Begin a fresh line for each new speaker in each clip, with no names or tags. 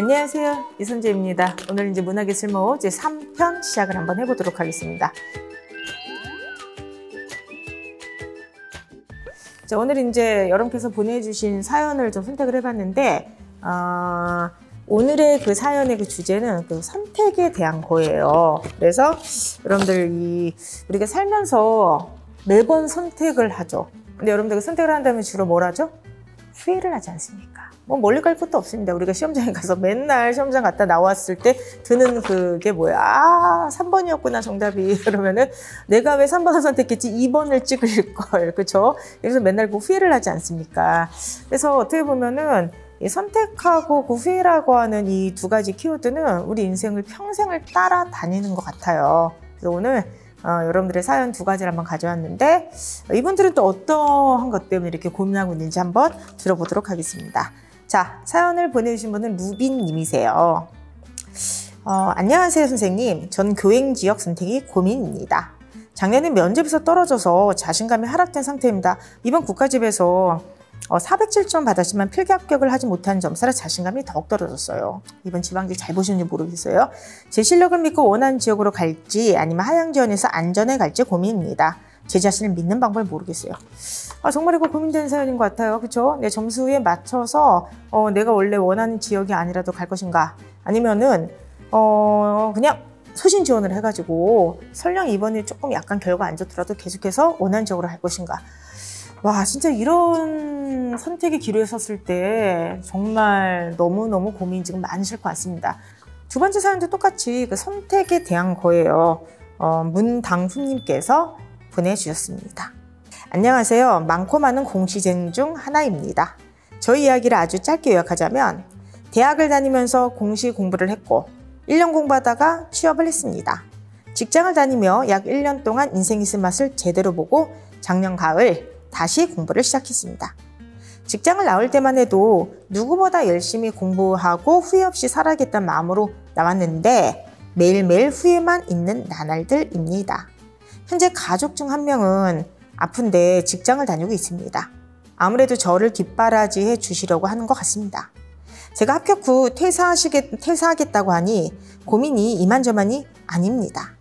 안녕하세요, 이선재입니다. 오늘 이제 문학의 쓸모 제 3편 시작을 한번 해보도록 하겠습니다. 자, 오늘 이제 여러분께서 보내주신 사연을 좀 선택을 해봤는데, 오늘의 그 사연의 그 주제는 그 선택에 대한 거예요. 그래서 여러분들 우리가 살면서 매번 선택을 하죠. 근데 여러분들 그 선택을 한다면 주로 뭘 하죠? 후회를 하지 않습니까? 뭐 멀리 갈 것도 없습니다. 우리가 시험장에 가서 맨날 시험장 갔다 나왔을 때 드는 그게 뭐야? 3번이었구나 정답이. 그러면은 내가 왜 3번을 선택했지? 2번을 찍을 걸. 그렇죠? 그래서 맨날 그 후회를 하지 않습니까? 그래서 어떻게 보면은 이 선택하고 그 후회라고 하는 이 두 가지 키워드는 우리 인생을 평생을 따라다니는 것 같아요. 그래서 오늘 여러분들의 사연 두 가지를 한번 가져왔는데, 이분들은 또 어떠한 것 때문에 이렇게 고민하고 있는지 한번 들어보도록 하겠습니다. 자, 사연을 보내주신 분은 루빈님이세요. 안녕하세요 선생님. 전 교행지역 선택이 고민입니다. 작년에 면접에서 떨어져서 자신감이 하락된 상태입니다. 이번 국가집에서 407점 받았지만 필기 합격을 하지 못한 점사라 자신감이 더욱 떨어졌어요. 이번 지방직 잘 보셨는지 모르겠어요. 제 실력을 믿고 원하는 지역으로 갈지 아니면 하향 지원해서 안전에 갈지 고민입니다. 제 자신을 믿는 방법을 모르겠어요. 정말 이거 고민되는 사연인 것 같아요. 그렇죠? 내 점수에 맞춰서 내가 원래 원하는 지역이 아니라도 갈 것인가, 아니면은 그냥 소신 지원을 해가지고 설령 이번에 조금 약간 결과 안 좋더라도 계속해서 원하는 지역으로 갈 것인가. 와, 진짜 이런 선택의 기로에 섰을 때 정말 너무너무 고민이 지금 많으실 것 같습니다. 두 번째 사연도 똑같이 그 선택에 대한 거예요. 문당훈님께서 보내주셨습니다. 안녕하세요. 많고 많은 공시생 중 하나입니다. 저희 이야기를 아주 짧게 요약하자면, 대학을 다니면서 공시 공부를 했고 1년 공부하다가 취업을 했습니다. 직장을 다니며 약 1년 동안 인생이 쓴 맛을 제대로 보고 작년 가을 다시 공부를 시작했습니다. 직장을 나올 때만 해도 누구보다 열심히 공부하고 후회 없이 살아야겠다는 마음으로 나왔는데 매일매일 후회만 있는 나날들입니다. 현재 가족 중 한 명은 아픈데 직장을 다니고 있습니다. 아무래도 저를 뒷바라지해 주시려고 하는 것 같습니다. 제가 합격 후 퇴사하겠다고 하니 고민이 이만저만이 아닙니다.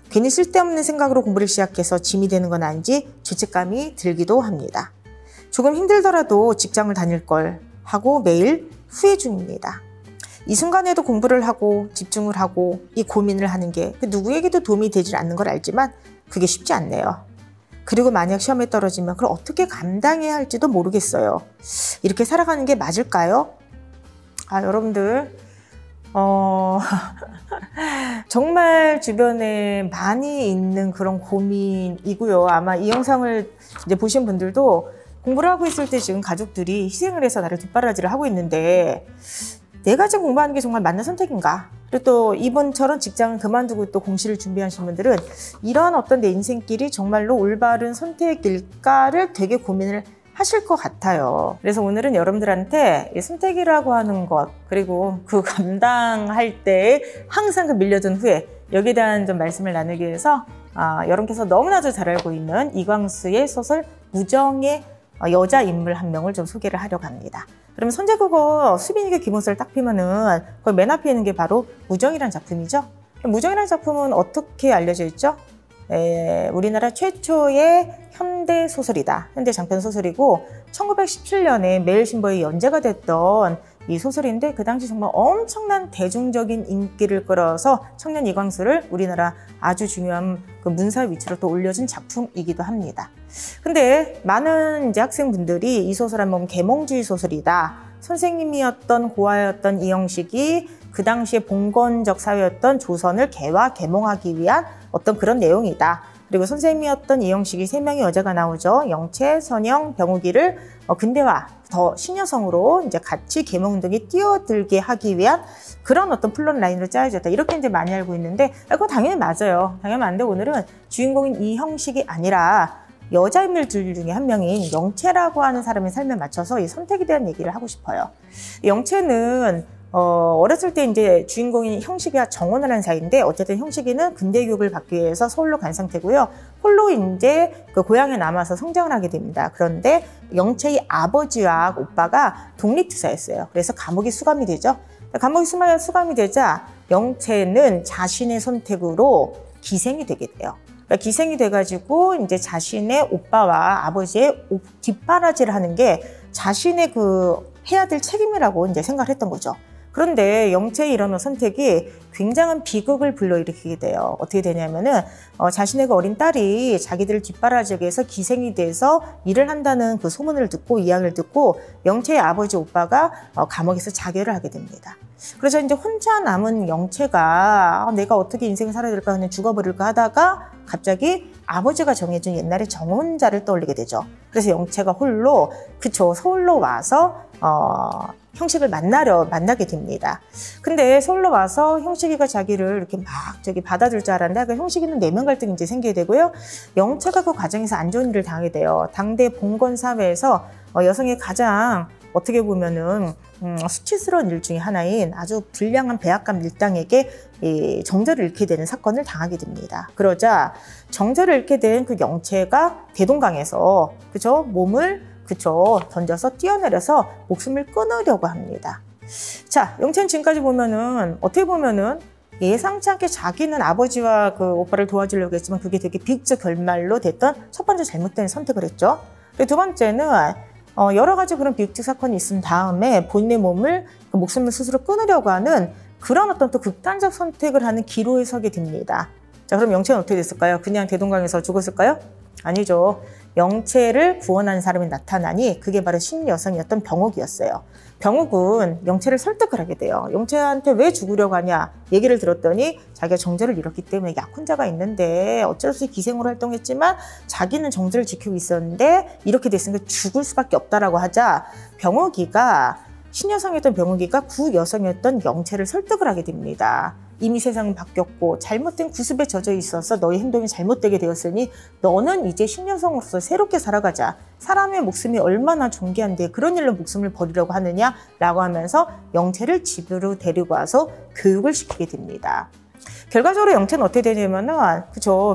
괜히 쓸데없는 생각으로 공부를 시작해서 짐이 되는 건 아닌지 죄책감이 들기도 합니다. 조금 힘들더라도 직장을 다닐 걸 하고 매일 후회 중입니다. 이 순간에도 공부를 하고 집중을 하고 이 고민을 하는 게 누구에게도 도움이 되질 않는 걸 알지만 그게 쉽지 않네요. 그리고 만약 시험에 떨어지면 그걸 어떻게 감당해야 할지도 모르겠어요. 이렇게 살아가는 게 맞을까요? 여러분들 정말 주변에 많이 있는 그런 고민이고요. 아마 이 영상을 이제 보신 분들도 공부를 하고 있을 때 지금 가족들이 희생을 해서 나를 뒷바라지를 하고 있는데 내가 지금 공부하는 게 정말 맞는 선택인가? 그리고 또 이번처럼 직장을 그만두고 또 공시를 준비하신 분들은 이런 어떤 내 인생길이 정말로 올바른 선택일까를 되게 고민을 하실 것 같아요. 그래서 오늘은 여러분들한테 이 선택이라고 하는 것, 그리고 그 감당할 때 항상 그 밀려든 후회, 여기에 대한 좀 말씀을 나누기 위해서 여러분께서 너무나도 잘 알고 있는 이광수의 소설 무정의 여자 인물 한 명을 좀 소개를 하려고 합니다. 그러면 선제국어 수빈이가 기본서를 딱 펴면은 거기 맨 앞에 있는 게 바로 무정이라는 작품이죠. 무정이라는 작품은 어떻게 알려져 있죠? 우리나라 최초의 현대 소설이다. 현대 장편 소설이고 1917년에 매일신보에 연재가 됐던 이 소설인데 그 당시 정말 엄청난 대중적인 인기를 끌어서 청년 이광수를 우리나라 아주 중요한 그 문사 위치로 또 올려준 작품이기도 합니다. 근데 많은 이제 학생분들이 이 소설 한번 계몽주의 소설이다. 선생님이었던 고아였던 이영식이 그 당시에 봉건적 사회였던 조선을 개와 계몽하기 위한 어떤 그런 내용이다. 그리고 선생님이었던 이영식이 3명의 여자가 나오죠. 영채, 선영, 병욱이를 근대화, 더 신여성으로 이제 같이 계몽운동에 뛰어들게 하기 위한 그런 어떤 플롯 라인으로 짜여졌다. 이렇게 이제 많이 알고 있는데 그거 당연히 맞아요. 당연히 맞는데 오늘은 주인공인 이형식이 아니라 여자 인물들 중에 한 명인 영채라고 하는 사람의 삶에 맞춰서 이 선택에 대한 얘기를 하고 싶어요. 영채는 어렸을 때 이제 주인공인 형식이와 정혼을 한 사이인데 어쨌든 형식이는 근대 교육을 받기 위해서 서울로 간 상태고요. 홀로 이제 그 고향에 남아서 성장을 하게 됩니다. 그런데 영채의 아버지와 오빠가 독립투사였어요. 그래서 감옥에 수감이 되죠. 감옥에 수감이 되자 영채는 자신의 선택으로 기생이 되게 돼요. 그러니까 기생이 돼가지고 이제 자신의 오빠와 아버지의 뒷바라지를 하는 게 자신의 그 해야 될 책임이라고 이제 생각을 했던 거죠. 그런데 영채의 이런 선택이 굉장한 비극을 불러일으키게 돼요. 어떻게 되냐면은 자신의 그 어린 딸이 자기들을 뒷바라지기 위해서 기생이 돼서 일을 한다는 그 소문을 듣고 이야기를 듣고 영채의 아버지 오빠가 감옥에서 자결을 하게 됩니다. 그래서 이제 혼자 남은 영채가 내가 어떻게 인생을 살아야 될까 그냥 죽어버릴까 하다가 갑자기 아버지가 정해준 옛날의 정혼자를 떠올리게 되죠. 그래서 영채가 홀로 서울로 와서 형식을 만나게 됩니다. 근데 서울로 와서 형식이가 자기를 이렇게 막 받아줄 줄 알았는데 그 형식이는 내면 갈등이 이제 생기게 되고요. 영채가 그 과정에서 안 좋은 일을 당하게 돼요. 당대 봉건 사회에서 여성의 가장 어떻게 보면은 수치스러운 일 중에 하나인 아주 불량한 배악감 일당에게 정절을 잃게 되는 사건을 당하게 됩니다. 그러자 정절을 잃게 된 그 영채가 대동강에서 몸을 던져서 뛰어내려서 목숨을 끊으려고 합니다. 자, 영채는 지금까지 보면은 어떻게 보면은 예상치 않게 자기는 아버지와 그 오빠를 도와주려고 했지만 그게 되게 비극적 결말로 됐던 첫 번째 잘못된 선택을 했죠. 그리고 두 번째는 여러 가지 그런 비극적 사건이 있은 다음에 본인의 목숨을 스스로 끊으려고 하는 그런 어떤 또 극단적 선택을 하는 기로에 서게 됩니다. 자, 그럼 영채는 어떻게 됐을까요? 그냥 대동강에서 죽었을까요? 아니죠. 영채를 구원한 사람이 나타나니 그게 바로 신여성이었던 병옥이었어요. 병옥은 영채를 설득을 하게 돼요. 영채한테 왜 죽으려고 하냐 얘기를 들었더니 자기가 정절을 잃었기 때문에 약혼자가 있는데 어쩔 수 없이 기생으로 활동했지만 자기는 정절을 지키고 있었는데 이렇게 됐으니까 죽을 수밖에 없다라고 하자 신여성이었던 병옥이가 구여성이었던 영채를 설득을 하게 됩니다. 이미 세상은 바뀌었고 잘못된 구습에 젖어 있어서 너의 행동이 잘못되게 되었으니 너는 이제 신여성으로서 새롭게 살아가자. 사람의 목숨이 얼마나 존귀한데 그런 일로 목숨을 버리려고 하느냐라고 하면서 영채를 집으로 데리고 와서 교육을 시키게 됩니다. 결과적으로 영채는 어떻게 되냐면은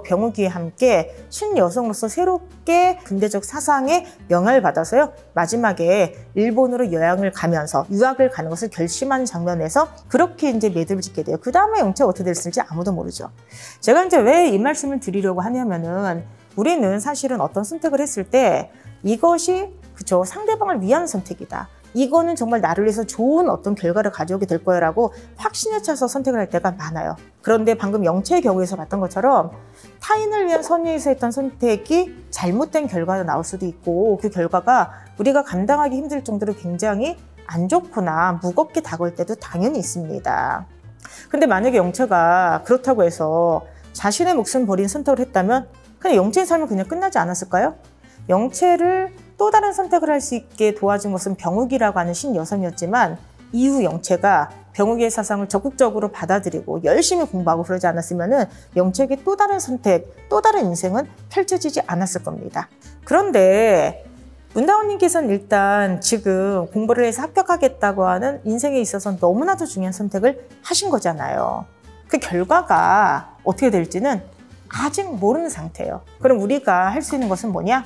병옥이와 함께 신여성으로서 새롭게 근대적 사상에 영향을 받아서요. 마지막에 일본으로 유학을 가는 것을 결심한 장면에서 그렇게 이제 매듭을 짓게 돼요. 그 다음에 영채가 어떻게 됐을지 아무도 모르죠. 제가 이제 왜 이 말씀을 드리려고 하냐면은 우리는 사실은 어떤 선택을 했을 때 이것이 상대방을 위한 선택이다. 이거는 정말 나를 위해서 좋은 어떤 결과를 가져오게 될 거야 라고 확신에 차서 선택을 할 때가 많아요. 그런데 방금 영채의 경우에서 봤던 것처럼 타인을 위한 선의에서 했던 선택이 잘못된 결과가 나올 수도 있고 그 결과가 우리가 감당하기 힘들 정도로 굉장히 안 좋거나 무겁게 다가올 때도 당연히 있습니다. 근데 만약에 영채가 그렇다고 해서 자신의 목숨 버린 선택을 했다면 그냥 영채의 삶은 그냥 끝나지 않았을까요? 영채를 또 다른 선택을 할 수 있게 도와준 것은 병옥이라고 하는 신여성이었지만 이후 영채가 병옥의 사상을 적극적으로 받아들이고 열심히 공부하고 그러지 않았으면 영채에게 또 다른 선택, 또 다른 인생은 펼쳐지지 않았을 겁니다. 그런데 문다운님께서는 일단 지금 공부를 해서 합격하겠다고 하는 인생에 있어서 너무나도 중요한 선택을 하신 거잖아요. 그 결과가 어떻게 될지는 아직 모르는 상태예요. 그럼 우리가 할 수 있는 것은 뭐냐?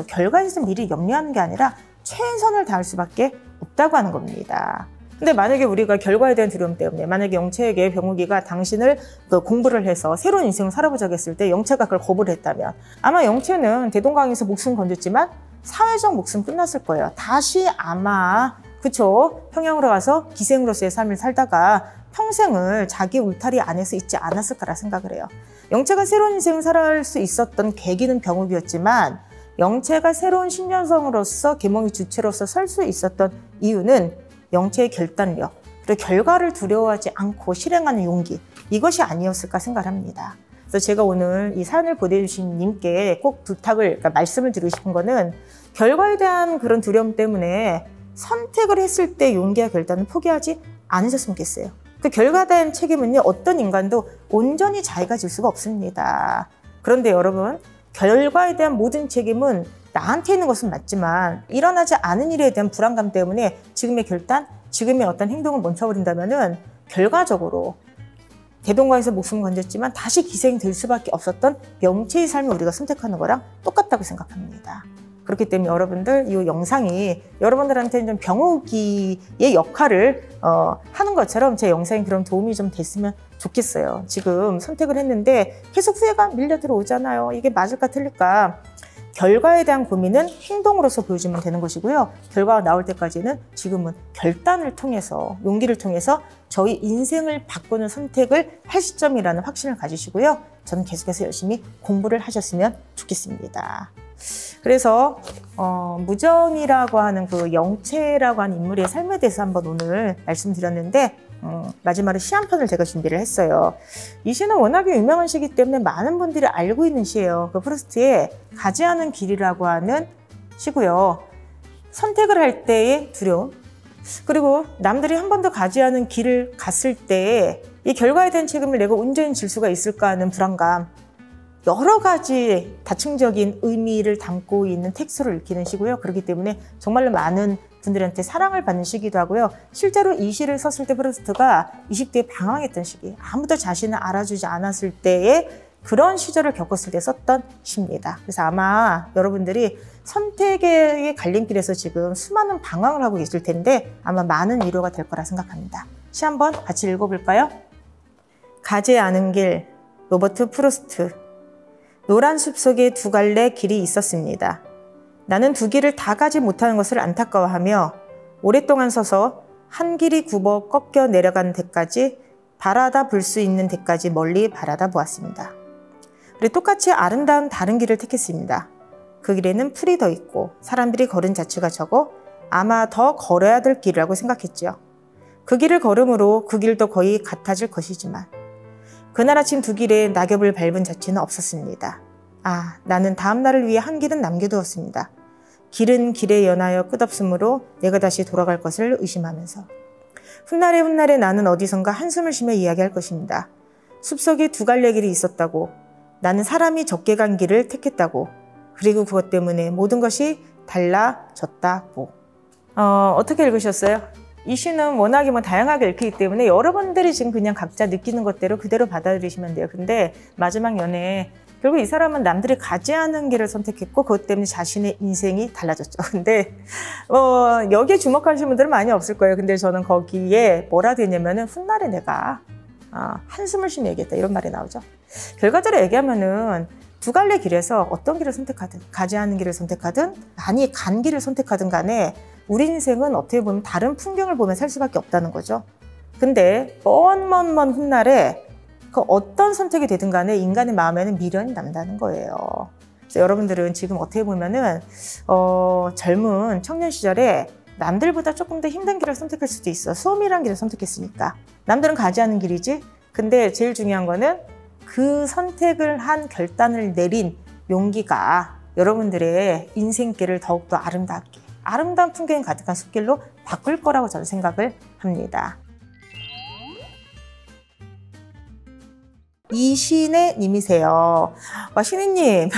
결과에 대해서 미리 염려하는 게 아니라 최선을 다할 수밖에 없다고 하는 겁니다. 근데 만약에 우리가 결과에 대한 두려움 때문에 만약에 영채에게 병옥이가 당신을 공부를 해서 새로운 인생을 살아보자고 했을 때 영채가 그걸 거부를 했다면 아마 영채는 대동강에서 목숨 건졌지만 사회적 목숨 끝났을 거예요. 다시 아마 평양으로 가서 기생으로서의 삶을 살다가 평생을 자기 울타리 안에서 있지 않았을까라 생각을 해요. 영채가 새로운 인생을 살아갈 수 있었던 계기는 병옥이었지만 영채가 새로운 신여성으로서 계몽의 주체로서 설 수 있었던 이유는 영채의 결단력, 그리고 결과를 두려워하지 않고 실행하는 용기, 이것이 아니었을까 생각합니다. 그래서 제가 오늘 이 사연을 보내주신 님께 꼭 말씀을 드리고 싶은 거는 결과에 대한 그런 두려움 때문에 선택을 했을 때 용기와 결단을 포기하지 않으셨으면 좋겠어요. 그 결과에 대한 책임은요, 어떤 인간도 온전히 자기가 질 수가 없습니다. 그런데 여러분, 결과에 대한 모든 책임은 나한테 있는 것은 맞지만 일어나지 않은 일에 대한 불안감 때문에 지금의 결단, 지금의 어떤 행동을 멈춰버린다면은 결과적으로 대동강에서 목숨을 건졌지만 다시 기생이 될 수밖에 없었던 영채의 삶을 우리가 선택하는 거랑 똑같다고 생각합니다. 그렇기 때문에 여러분들 이 영상이 여러분들한테는 좀 병호기의 역할을 하는 것처럼 제 영상이 그런 도움이 좀 됐으면 좋겠어요. 지금 선택을 했는데 계속 후회가 밀려 들어오잖아요. 이게 맞을까 틀릴까. 결과에 대한 고민은 행동으로서 보여주면 되는 것이고요. 결과가 나올 때까지는 지금은 결단을 통해서, 용기를 통해서 저희 인생을 바꾸는 선택을 할 시점이라는 확신을 가지시고요. 저는 계속해서 열심히 공부를 하셨으면 좋겠습니다. 그래서 무정이라고 하는 그 영채라고 하는 인물의 삶에 대해서 한번 오늘 말씀드렸는데 마지막으로 시 한 편을 제가 준비를 했어요. 이 시는 워낙에 유명한 시이기 때문에 많은 분들이 알고 있는 시예요. 그 프루스트의 가지 않은 길이라고 하는 시고요. 선택을 할 때의 두려움, 그리고 남들이 한 번도 가지 않은 길을 갔을 때 이 결과에 대한 책임을 내가 온전히 질 수가 있을까 하는 불안감, 여러 가지 다층적인 의미를 담고 있는 텍스트를 읽히는 시고요. 그렇기 때문에 정말로 많은 분들한테 사랑을 받는 시기도 하고요. 실제로 이 시를 썼을 때 프루스트가 20대에 방황했던 시기, 아무도 자신을 알아주지 않았을 때의 그런 시절을 겪었을 때 썼던 시입니다. 그래서 아마 여러분들이 선택의 갈림길에서 지금 수많은 방황을 하고 계실 텐데 아마 많은 위로가 될 거라 생각합니다. 시 한번 같이 읽어볼까요? 가지 않은 길, 로버트 프루스트. 노란 숲 속에 두 갈래 길이 있었습니다. 나는 두 길을 다 가지 못하는 것을 안타까워하며 오랫동안 서서 한 길이 굽어 꺾여 내려간 데까지, 바라다 볼 수 있는 데까지 멀리 바라다 보았습니다. 그리고 똑같이 아름다운 다른 길을 택했습니다. 그 길에는 풀이 더 있고 사람들이 걸은 자취가 적어 아마 더 걸어야 될 길이라고 생각했죠. 그 길을 걸음으로 그 길도 거의 같아질 것이지만 그날 아침 두 길에 낙엽을 밟은 자취는 없었습니다. 나는 다음 날을 위해 한 길은 남겨두었습니다. 길은 길에 연하여 끝없으므로 내가 다시 돌아갈 것을 의심하면서. 훗날에 나는 어디선가 한숨을 쉬며 이야기할 것입니다. 숲속에 두 갈래 길이 있었다고, 나는 사람이 적게 간 길을 택했다고, 그리고 그것 때문에 모든 것이 달라졌다고. 어떻게 읽으셨어요? 이 시는 워낙에 다양하게 읽히기 때문에 여러분들이 지금 그냥 각자 느끼는 것대로 그대로 받아들이시면 돼요. 근데 마지막 연에 결국 이 사람은 남들이 가지 않은 길을 선택했고 그것 때문에 자신의 인생이 달라졌죠. 근데 여기에 주목하시는 분들은 많이 없을 거예요. 근데 저는 거기에 뭐라 되냐면은 훗날에 내가 한숨을 쉬며 얘기했다 이런 말이 나오죠. 결과적으로 얘기하면은 두 갈래 길에서 어떤 길을 선택하든, 가지 않은 길을 선택하든 많이 간 길을 선택하든 간에 우리 인생은 어떻게 보면 다른 풍경을 보며 살 수밖에 없다는 거죠. 근데 먼 훗날에 그 어떤 선택이 되든 간에 인간의 마음에는 미련이 남다는 거예요. 그래서 여러분들은 지금 어떻게 보면은 젊은 청년 시절에 남들보다 조금 더 힘든 길을 선택할 수도 있어. 수험이라는 길을 선택했으니까. 남들은 가지 않은 길이지. 근데 제일 중요한 거는 그 선택을 한 결단을 내린 용기가 여러분들의 인생길을 더욱더 아름답게, 아름다운 풍경이 가득한 숲길로 바꿀 거라고 저는 생각을 합니다. 이신혜 님이세요. 신혜님,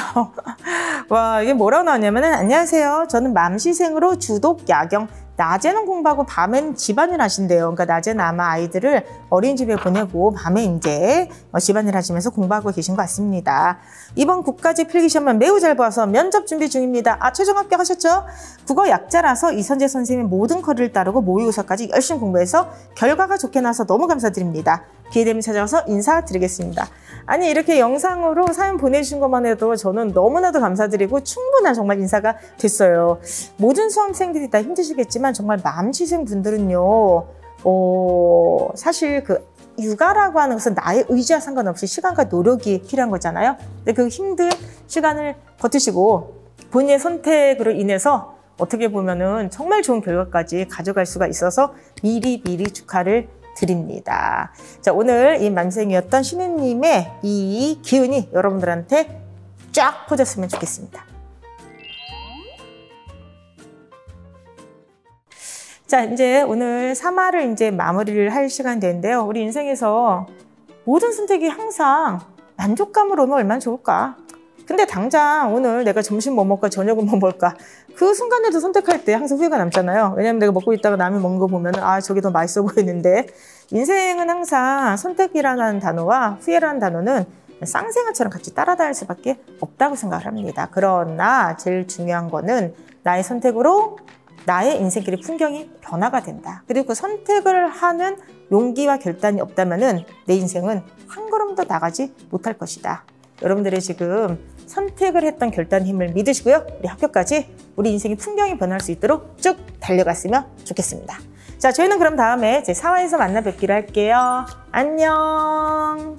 이게 뭐라고 나왔냐면은, 안녕하세요. 저는 맘시생으로 주독, 야경, 낮에는 공부하고 밤엔 집안일 하신대요. 그러니까 낮에는 아마 아이들을 어린이집에 보내고 밤에 이제 집안일 하시면서 공부하고 계신 것 같습니다. 이번 국가직 필기시험은 매우 잘 봐서 면접 준비 중입니다. 최종 합격하셨죠? 국어 약자라서 이선재 선생님의 모든 커리를 따르고 모의고사까지 열심히 공부해서 결과가 좋게 나와서 너무 감사드립니다. 기회되면 찾아와서 인사드리겠습니다. 아니 이렇게 영상으로 사연 보내주신 것만 해도 저는 너무나도 감사드리고 충분한 정말 인사가 됐어요. 모든 수험생들이 다 힘드시겠지만 정말 맘시생 분들은요 사실 그 육아라고 하는 것은 나의 의지와 상관없이 시간과 노력이 필요한 거잖아요. 근데 그 힘든 시간을 버티시고 본인의 선택으로 인해서 어떻게 보면은 정말 좋은 결과까지 가져갈 수가 있어서 미리 축하를 드립니다. 자, 오늘 이 맘생이었던 신혜님의 이 기운이 여러분들한테 쫙 퍼졌으면 좋겠습니다. 자, 이제 오늘 3화를 이제 마무리를 할 시간이 되는데요. 우리 인생에서 모든 선택이 항상 만족감으로 오면 얼마나 좋을까? 근데 당장 오늘 내가 점심 뭐 먹을까, 저녁은 뭐 먹을까? 그 순간에도 선택할 때 항상 후회가 남잖아요. 왜냐면 내가 먹고 있다가 남이 먹는 거 보면은 저게 더 맛있어 보이는데 인생은 항상 선택이라는 단어와 후회라는 단어는 쌍생아처럼 같이 따라다닐 수밖에 없다고 생각을 합니다. 그러나 제일 중요한 거는 나의 선택으로 나의 인생길의 풍경이 변화가 된다. 그리고 그 선택을 하는 용기와 결단이 없다면 내 인생은 한 걸음 더 나가지 못할 것이다. 여러분들의 지금 선택을 했던 결단 힘을 믿으시고요. 우리 학교까지 우리 인생의 풍경이 변할 수 있도록 쭉 달려갔으면 좋겠습니다. 자, 저희는 그럼 다음에 제 4화에서 만나 뵙기로 할게요. 안녕.